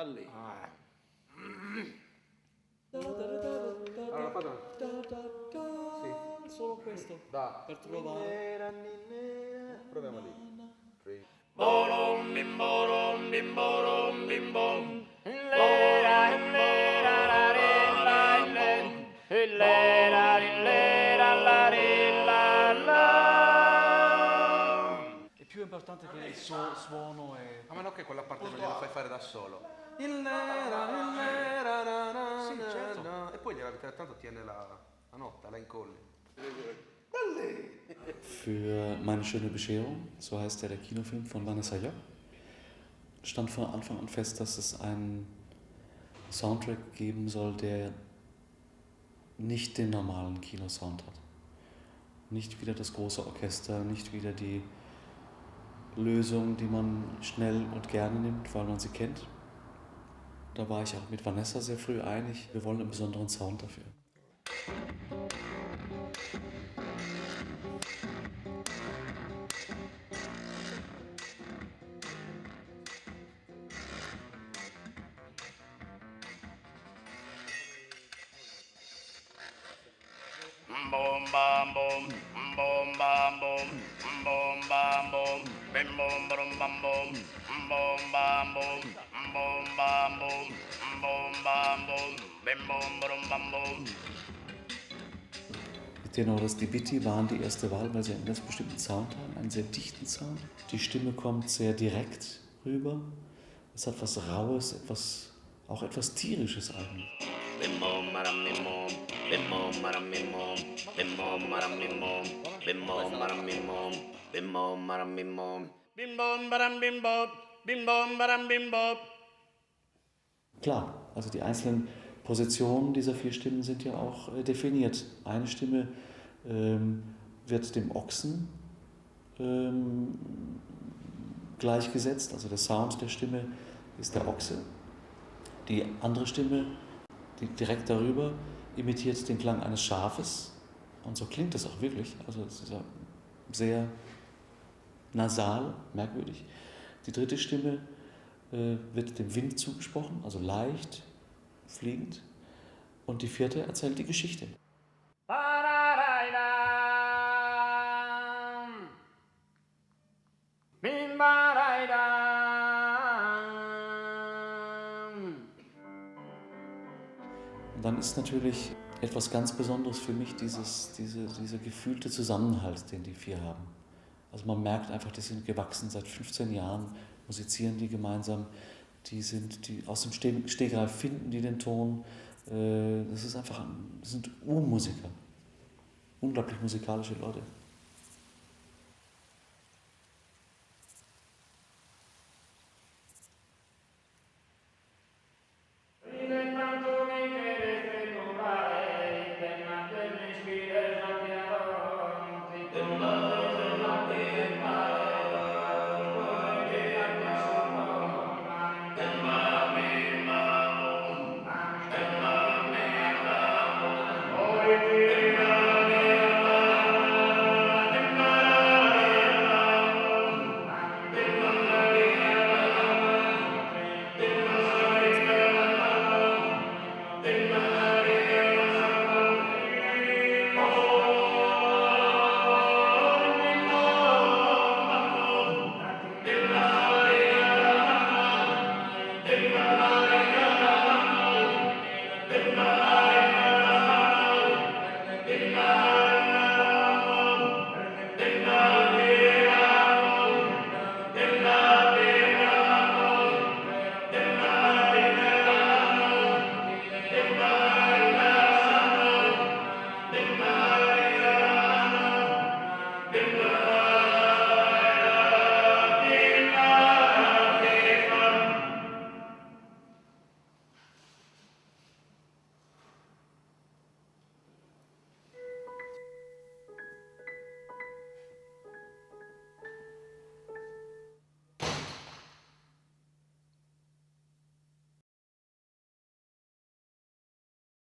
da lì. Allora, padrone. Sì. Solo questo. Da. Per trovare. Proviamo lì. Three. Borom bim borom bim borom bim bom. Lera lera la la lera lera la la. È più importante che il suono e... A meno che quella parte non gliela fai fare da solo. Sì, certo. E poi tanto tiene la nota, la incolli. Für Meine schöne Bescherung, so heißt ja der Kinofilm von Vanessa Joch, stand von Anfang an fest, dass es einen Soundtrack geben soll, der nicht den normalen Kinosound hat. Nicht wieder das große Orchester, nicht wieder die Lösung, die man schnell und gerne nimmt, weil man sie kennt. Da war ich auch mit Vanessa sehr früh einig, wir wollen einen besonderen Sound dafür. Boom bam boom, boom bam boom, boom bam boom, bim boom boom bam boom, boom bam boom, boom bam boom, boom bam boom, bim boom boom bam boom. Die Tenores di Bitti waren die erste Wahl, weil sie einen ganz bestimmten Sound haben, einen sehr dichten Sound. Die Stimme kommt sehr direkt rüber. Es hat was Raues, auch etwas Tierisches eigentlich. Bim boom maram bim boom, bim boom maram bim boom, bim boom maram bim boom, bim boom maram bim boom, bim boom maram bim boom, bim boom maram bim boom, bim boom maram bim boom. Klar, also die einzelnen Positionen dieser 4 Stimmen sind ja auch definiert. Eine Stimme wird dem Ochsen gleichgesetzt, also der Sound der Stimme ist der Ochse. Die andere Stimme, die direkt darüber, imitiert den Klang eines Schafes und so klingt es auch wirklich, also es ist ja sehr nasal, merkwürdig. Die dritte Stimme wird dem Wind zugesprochen, also leicht, fliegend. Und die vierte erzählt die Geschichte. Und dann ist natürlich etwas ganz Besonderes für mich dieser gefühlte Zusammenhalt, den die 4 haben. Also man merkt einfach, die sind gewachsen seit 15 Jahren, musizieren die gemeinsam, die aus dem Stegreif finden die den Ton. Das sind U-Musiker, unglaublich musikalische Leute.